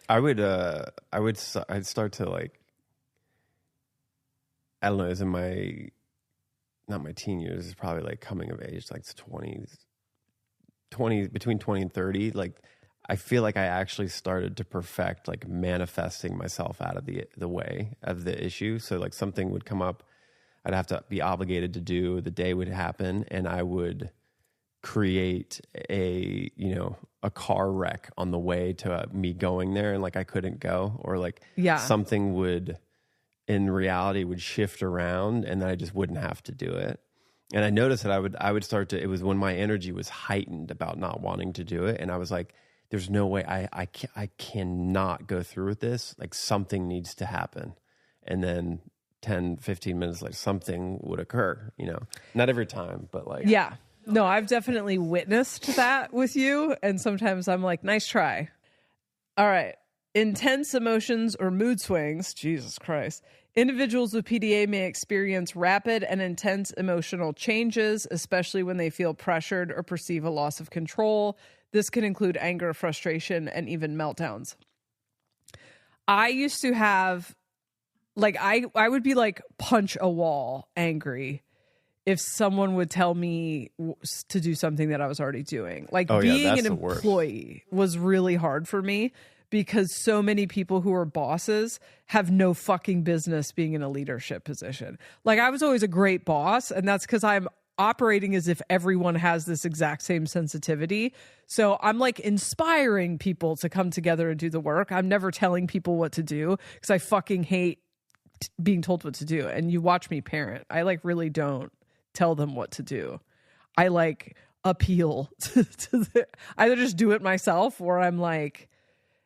I'd start to like, I don't know, it was in not my teen years, it's probably like coming of age, like 20, between 20 and 30, like I feel like I actually started to perfect like manifesting myself out of the way of the issue. So like something would come up, I'd have to be obligated to do, the day would happen, and I would create a car wreck on the way to me going there, and like I couldn't go, or like something would in reality would shift around and then I just wouldn't have to do it. And I noticed that I would start to, it was when my energy was heightened about not wanting to do it. And I was like, there's no way I cannot go through with this. Like something needs to happen. And then 10, 15 minutes later, something would occur, not every time, but like, yeah, no, I've definitely witnessed that with you. And sometimes I'm like, nice try. All right. Intense emotions or mood swings. Jesus Christ. Individuals with PDA may experience rapid and intense emotional changes, especially when they feel pressured or perceive a loss of control. This can include anger, frustration, and even meltdowns. I used to have, like, I would be like punch a wall angry if someone would tell me to do something that I was already doing. Like being an employee was really hard for me, because so many people who are bosses have no fucking business being in a leadership position. Like I was always a great boss, and that's because I'm operating as if everyone has this exact same sensitivity. So I'm like inspiring people to come together and do the work. I'm never telling people what to do because I fucking hate being told what to do. And you watch me parent. I like really don't tell them what to do. I like appeal to either just do it myself, or I'm like,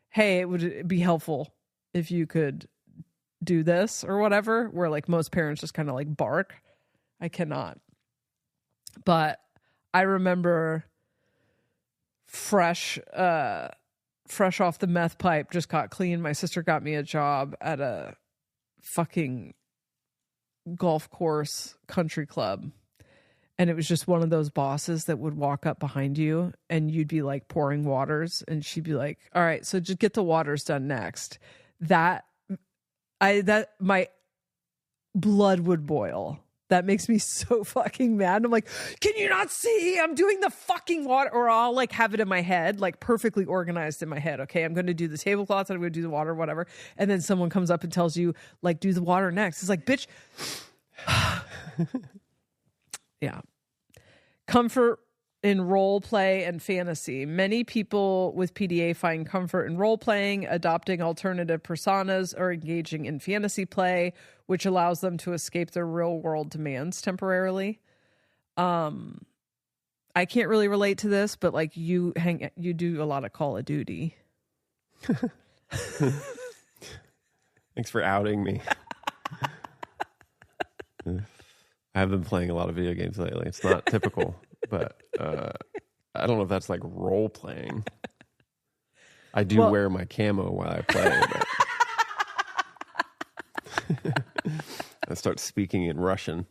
hey, it would be helpful if you could do this or whatever, where like most parents just kind of like bark. I cannot. But I remember fresh off the meth pipe, just got clean. My sister got me a job at a fucking golf course country club. And it was just one of those bosses that would walk up behind you and you'd be like pouring waters, and she'd be like, all right, so just get the waters done next. My blood would boil. That makes me so fucking mad. I'm like, can you not see? I'm doing the fucking water. Or I'll like have it in my head, like perfectly organized in my head. Okay, I'm going to do the tablecloth, I'm going to do the water, whatever. And then someone comes up and tells you, like, do the water next. It's like, bitch. Yeah. Comfort in role play and fantasy. Many people with PDA find comfort in role playing, adopting alternative personas, or engaging in fantasy play, which allows them to escape their real world demands temporarily. I can't really relate to this, but like you do a lot of Call of Duty. Thanks for outing me. I have been playing a lot of video games lately. It's not typical, but I don't know if that's like role playing. I do wear my camo while I play. But I start speaking in Russian.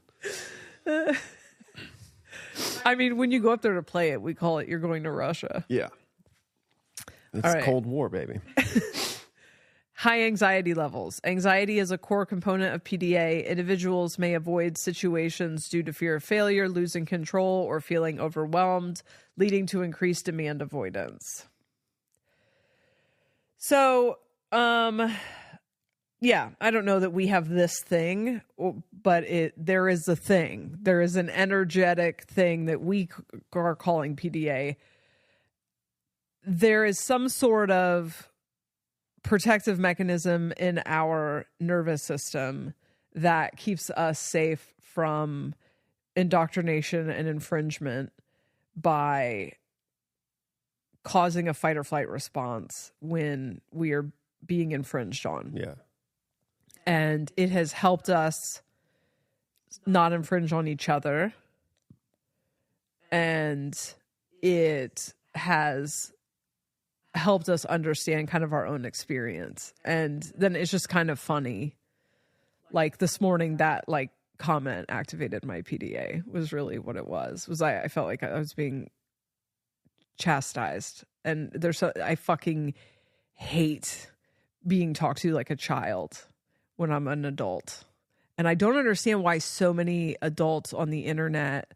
I mean, when you go up there to play it, we call it you're going to Russia. Yeah. It's Cold War, baby. High anxiety levels. Anxiety is a core component of PDA. Individuals may avoid situations due to fear of failure, losing control, or feeling overwhelmed, leading to increased demand avoidance. So, Yeah, I don't know that we have this thing, but there is a thing. There is an energetic thing that we are calling PDA. There is some sort of protective mechanism in our nervous system that keeps us safe from indoctrination and infringement by causing a fight or flight response when we are being infringed on. Yeah. And it has helped us not infringe on each other. And it has helped us understand kind of our own experience. And then it's just kind of funny. Like this morning, that like comment activated my PDA was really what it was. I felt like I was being chastised. And I fucking hate being talked to like a child when I'm an adult. And I don't understand why so many adults on the internet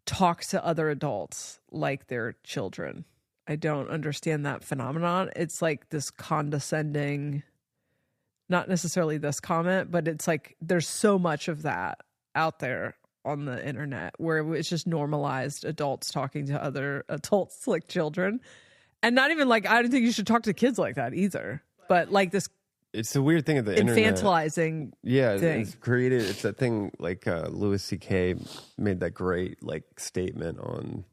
talk to other adults like they're children. I don't understand that phenomenon. It's like this condescending, not necessarily this comment, but it's like there's so much of that out there on the internet where it's just normalized adults talking to other adults like children. And not even like, I don't think you should talk to kids like that either. But like this, it's a weird thing of the internet. Infantilizing thing. It's created. It's that thing like Louis C.K. made that great like statement on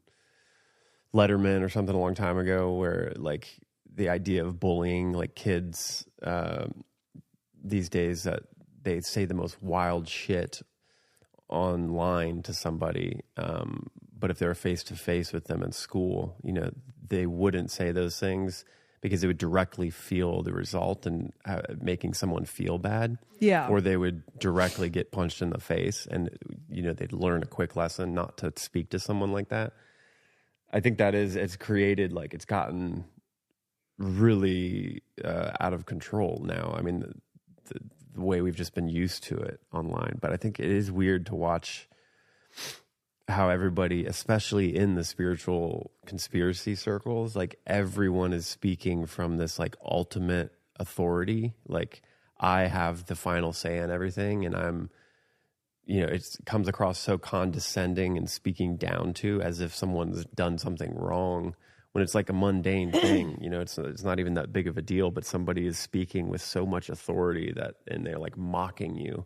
Letterman or something a long time ago, where like the idea of bullying like kids these days, that they say the most wild shit online to somebody, but if they're face to face with them in school, they wouldn't say those things because it would directly feel the result and making someone feel bad. Yeah. Or they would directly get punched in the face, and they'd learn a quick lesson not to speak to someone like that. I think it's created, like, it's gotten really out of control now. I mean, the way we've just been used to it online. But I think it is weird to watch how everybody, especially in the spiritual conspiracy circles, like everyone is speaking from this like ultimate authority. Like, I have the final say on everything, and I'm, it comes across so condescending and speaking down to, as if someone's done something wrong, when it's like a mundane thing. It's not even that big of a deal, but somebody is speaking with so much authority and they're like mocking you.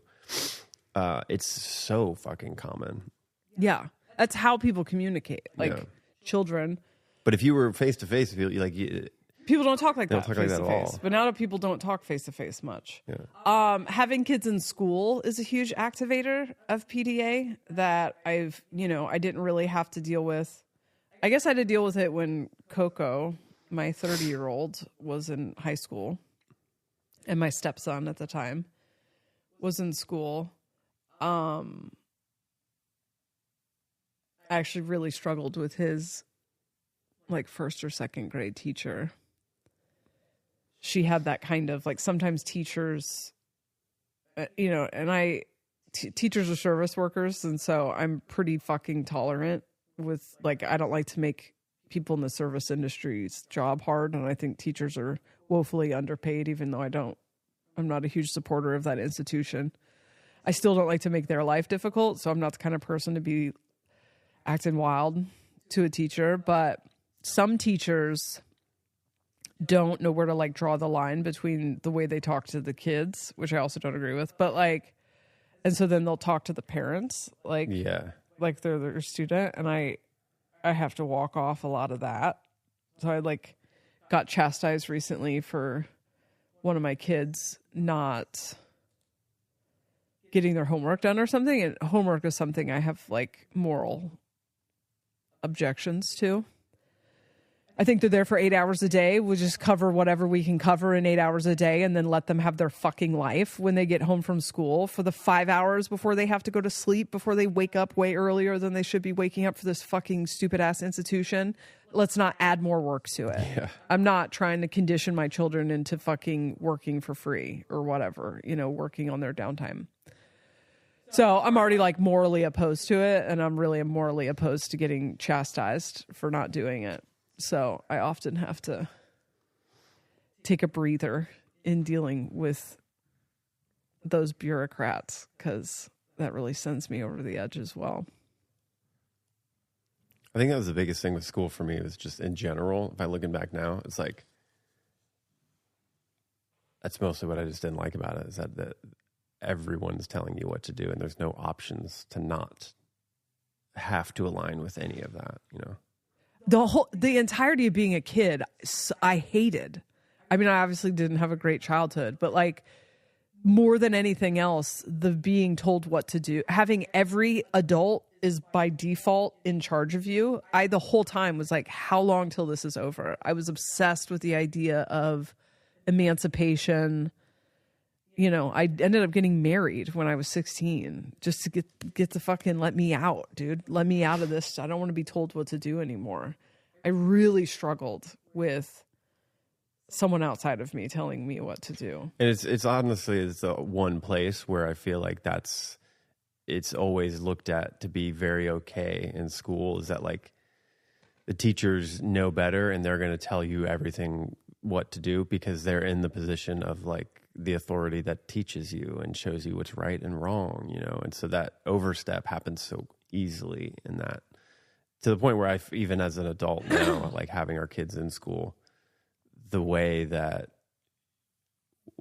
It's so fucking common. Yeah. That's how people communicate, like children. But if you were face to face, people don't talk like that. Don't talk like that at all. But now people don't talk face to face much. Yeah. Having kids in school is a huge activator of PDA that I didn't really have to deal with. I guess I had to deal with it when Coco, my 30-year-old, was in high school, and my stepson at the time was in school. I actually really struggled with his like first or second grade teacher. She had that kind of like, sometimes teachers, and teachers are service workers. And so I'm pretty fucking tolerant with, like, I don't like to make people in the service industry's job hard. And I think teachers are woefully underpaid, even though I'm not a huge supporter of that institution. I still don't like to make their life difficult. So I'm not the kind of person to be acting wild to a teacher. But some teachers don't know where to like draw the line between the way they talk to the kids, which I also don't agree with, but like, and so then they'll talk to the parents like they're their student, and I have to walk off a lot of that. So I like got chastised recently for one of my kids not getting their homework done or something, and homework is something I have like moral objections to. I think they're there for 8 hours a day. We'll just cover whatever we can cover in 8 hours a day, and then let them have their fucking life when they get home from school for the 5 hours before they have to go to sleep, before they wake up way earlier than they should be waking up for this fucking stupid ass institution. Let's not add more work to it. Yeah. I'm not trying to condition my children into fucking working for free or whatever, working on their downtime. So I'm already like morally opposed to it, and I'm really morally opposed to getting chastised for not doing it. So I often have to take a breather in dealing with those bureaucrats, because that really sends me over the edge as well. I think that was the biggest thing with school for me, was just in general. If I'm looking back now, it's like, that's mostly what I just didn't like about it, is that everyone's telling you what to do and there's no options to not have to align with any of that, you know? The entirety of being a kid, I hated. I mean, I obviously didn't have a great childhood, but like, more than anything else, the being told what to do, having every adult is by default in charge of you. I, the whole time, was like, how long till this is over? I was obsessed with the idea of emancipation. You know, I ended up getting married when I was 16 just to get the fucking let me out, dude. Let me out of this. I don't want to be told what to do anymore. I really struggled with someone outside of me telling me what to do. And it's honestly, it's the one place where I feel like it's always looked at to be very okay in school, is that like the teachers know better and they're going to tell you everything what to do because they're in the position of like the authority that teaches you and shows you what's right and wrong, you know? And so that overstep happens so easily in that, to the point where even as an adult now, like having our kids in school, the way that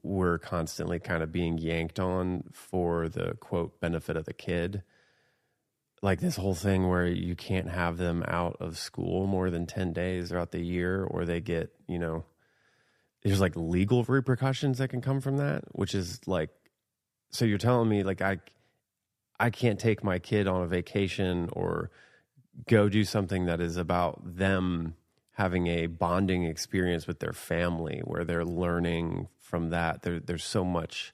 we're constantly kind of being yanked on for the quote benefit of the kid. Like this whole thing where you can't have them out of school more than 10 days throughout the year, or they get, you know, there's like legal repercussions that can come from that, which is like, so you're telling me like I can't take my kid on a vacation or go do something that is about them having a bonding experience with their family where they're learning from that. There's so much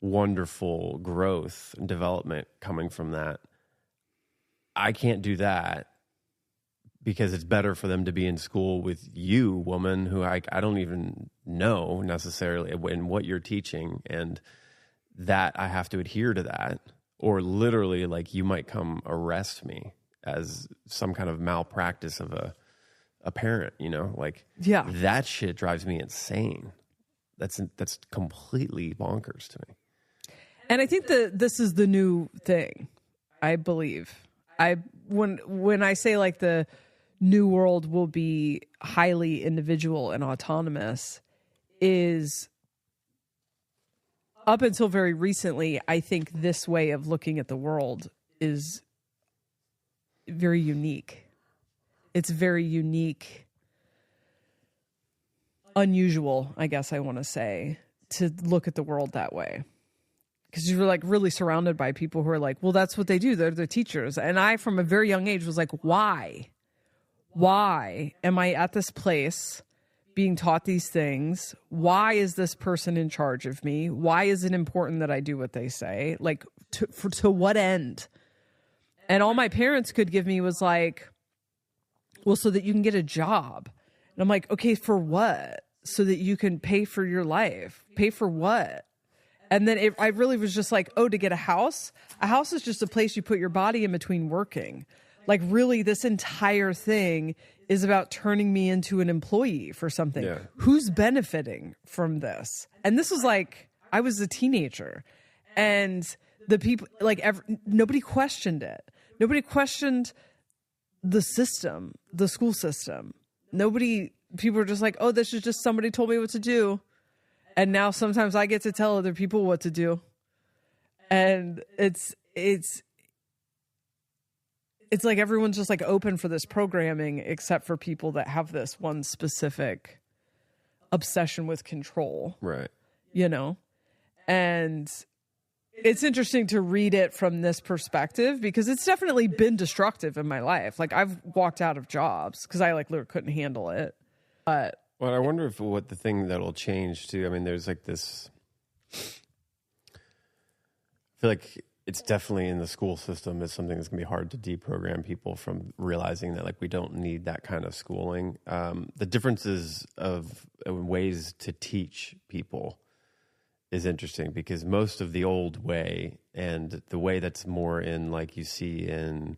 wonderful growth and development coming from that. I can't do that because it's better for them to be in school with you, woman, who I don't even know necessarily in what you're teaching, and that I have to adhere to that, or literally like you might come arrest me as some kind of malpractice of a parent, you know, like, yeah, that shit drives me insane. That's completely bonkers to me. And I think that this is the new thing, I believe. When I say like the new world will be highly individual and autonomous, is up until very recently, I think this way of looking at the world is very unique. It's very unique, unusual, I guess I want to say, to look at the world that way. Because you're like really surrounded by people who are like, well, that's what they do. They're the teachers. And I, from a very young age, was like, why? Why am I at this place being taught these things? Why is this person in charge of me? Why is it important that I do what they say? Like, to what end? And all my parents could give me was like, well, so that you can get a job. And I'm like, okay, for what? So that you can pay for your life. Pay for what? And then I really was just like, oh, to get a house? A house is just a place you put your body in between working. Like, really, this entire thing is about turning me into an employee for something. Yeah. Who's benefiting from this? And this was like, I was a teenager. And the people, like, nobody questioned it. Nobody questioned the system, the school system. People were just like, oh, this is just somebody told me what to do. And now sometimes I get to tell other people what to do. And it's like everyone's just like open for this programming, except for people that have this one specific obsession with control. Right. You know? And it's interesting to read it from this perspective, because it's definitely been destructive in my life. Like, I've walked out of jobs because I like literally couldn't handle it. But well, I wonder what the thing that'll change too. I mean, there's like this, I feel like it's definitely in the school system is something that's gonna be hard to deprogram people from realizing that like we don't need that kind of schooling. The differences of ways to teach people is interesting, because most of the old way and the way that's more in like you see in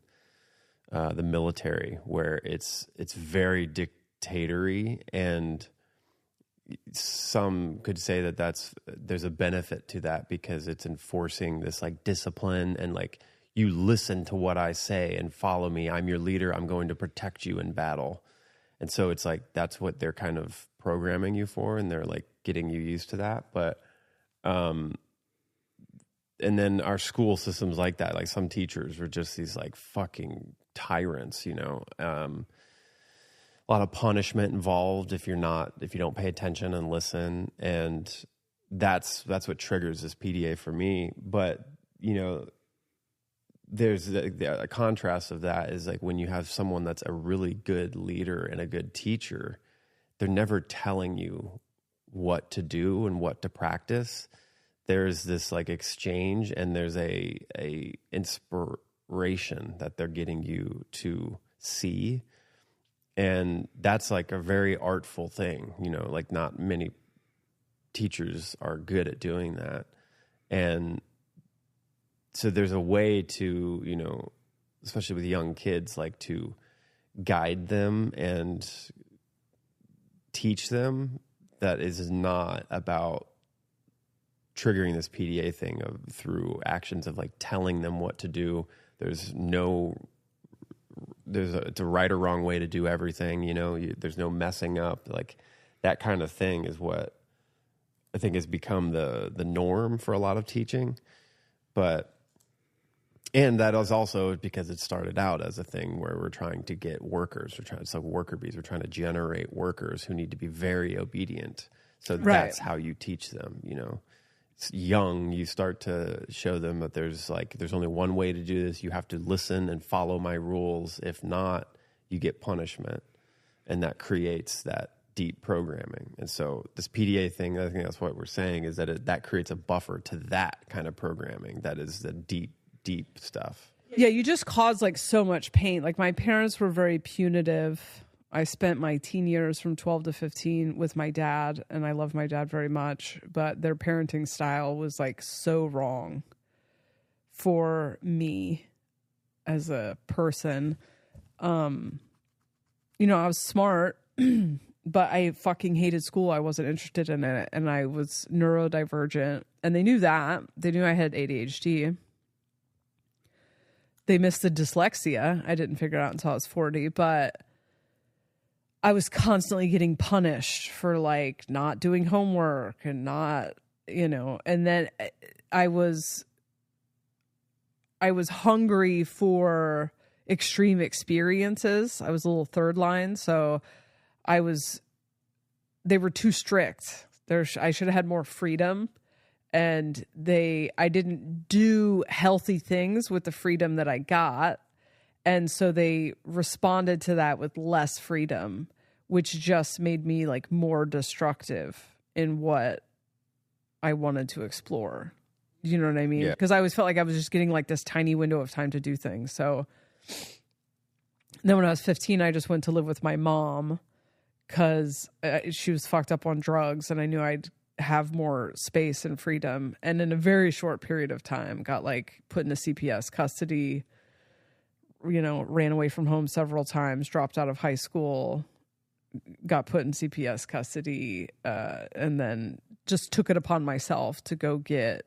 the military, where it's very dictatorial and some could say that there's a benefit to that because it's enforcing this like discipline and like, you listen to what I say and follow me. I'm your leader. I'm going to protect you in battle. And so it's like, that's what they're kind of programming you for. And they're like getting you used to that. But, and then our school systems like that, like some teachers were just these like fucking tyrants, you know, a lot of punishment involved if you don't pay attention and listen. And that's what triggers this PDA for me. But, you know, there's a contrast of that is like when you have someone that's a really good leader and a good teacher, they're never telling you what to do and what to practice. There's this like exchange and there's a inspiration that they're getting you to see. And that's like a very artful thing, you know, like not many teachers are good at doing that. And so there's a way to, you know, especially with young kids, like to guide them and teach them that is not about triggering this PDA thing through actions of like telling them what to do. It's a right or wrong way to do everything, you know, there's no messing up. Like that kind of thing is what I think has become the norm for a lot of teaching. And that is also because it started out as a thing where we're trying to get workers. It's like worker bees. We're trying to generate workers who need to be very obedient. So that's how you teach them, you know. It's young, you start to show them that there's only one way to do this. You have to listen and follow my rules. If not, you get punishment. And that creates that deep programming. And so this PDA thing, I think that's what we're saying, is that that creates a buffer to that kind of programming. That is the deep stuff. Yeah, you just cause like so much pain. Like my parents were very punitive. I spent my teen years from 12 to 15 with my dad, and I love my dad very much, but their parenting style was like so wrong for me as a person. You know, I was smart, but I fucking hated school. I wasn't interested in it, and I was neurodivergent, and they knew that. They knew I had ADHD. They missed the dyslexia. I didn't figure it out until I was 40, but I was constantly getting punished for like not doing homework and not, you know, and then I was hungry for extreme experiences. I was a little third line. So they were too strict. I should have had more freedom. And I didn't do healthy things with the freedom that I got. And so they responded to that with less freedom, which just made me like more destructive in what I wanted to explore. You know what I mean? Yeah. Because I always felt like I was just getting like this tiny window of time to do things. So then when I was 15, I just went to live with my mom because she was fucked up on drugs, and I knew I'd have more space and freedom. And in a very short period of time, got like put into CPS custody, you know, ran away from home several times, dropped out of high school, got put in CPS custody, and then just took it upon myself to go get,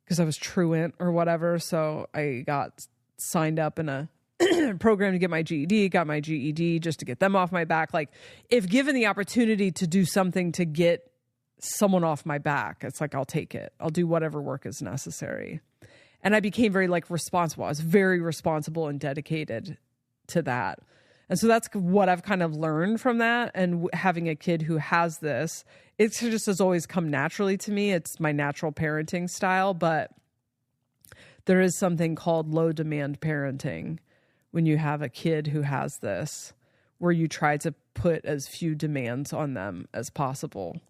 because I was truant or whatever. So I got signed up in a program to get my GED, got my GED just to get them off my back. Like, if given the opportunity to do something to get someone off my back, it's like, I'll take it. I'll do whatever work is necessary. And I became very like responsible. I was very responsible and dedicated to that. And so that's what I've kind of learned from that. And having a kid who has this, it just has always come naturally to me. It's my natural parenting style, but there is something called low demand parenting when you have a kid who has this, where you try to put as few demands on them as possible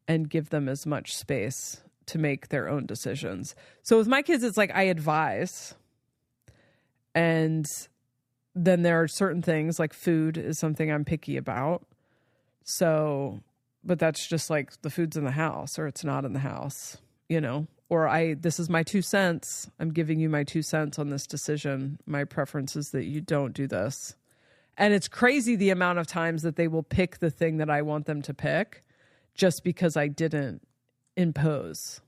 and give them as much space to make their own decisions. So with my kids, it's like I advise, and then there are certain things like food is something I'm picky about. So, but that's just like the food's in the house or it's not in the house, you know, or this is my 2 cents. I'm giving you my 2 cents on this decision. My preference is that you don't do this. And it's crazy the amount of times that they will pick the thing that I want them to pick just because I didn't impose,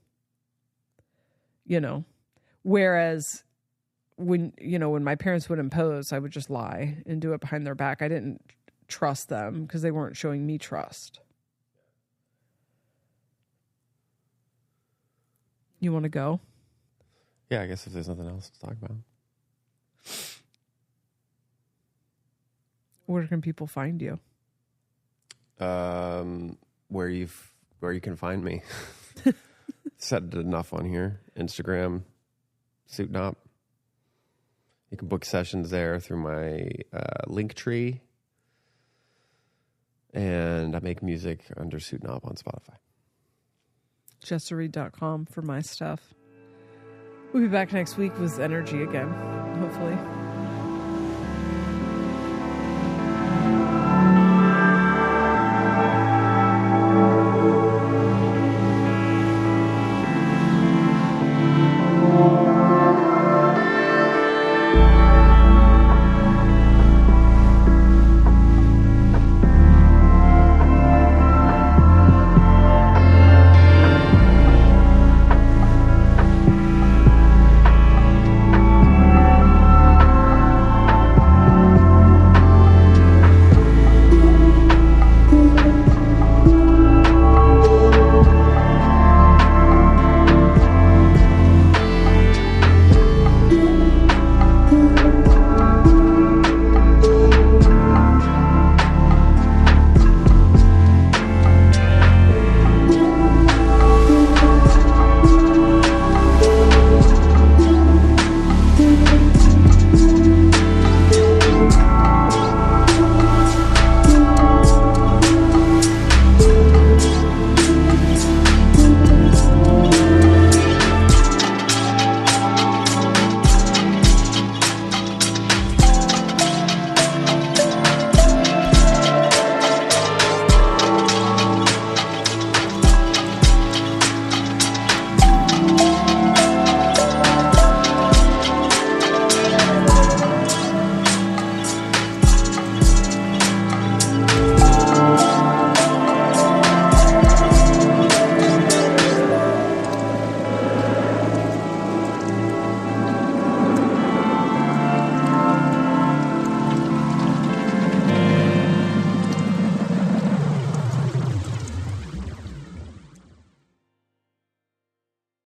whereas when my parents would impose, I would just lie and do it behind their back. I didn't trust them because they weren't showing me trust. You want to go? Yeah, I guess if there's nothing else to talk about. Where can people find you? Where you can find me. Said it enough on here. Instagram, Suitnop. You can book sessions there through my link tree. And I make music under Suitnop on Spotify. JessaReed.com for my stuff. We'll be back next week with energy again, hopefully.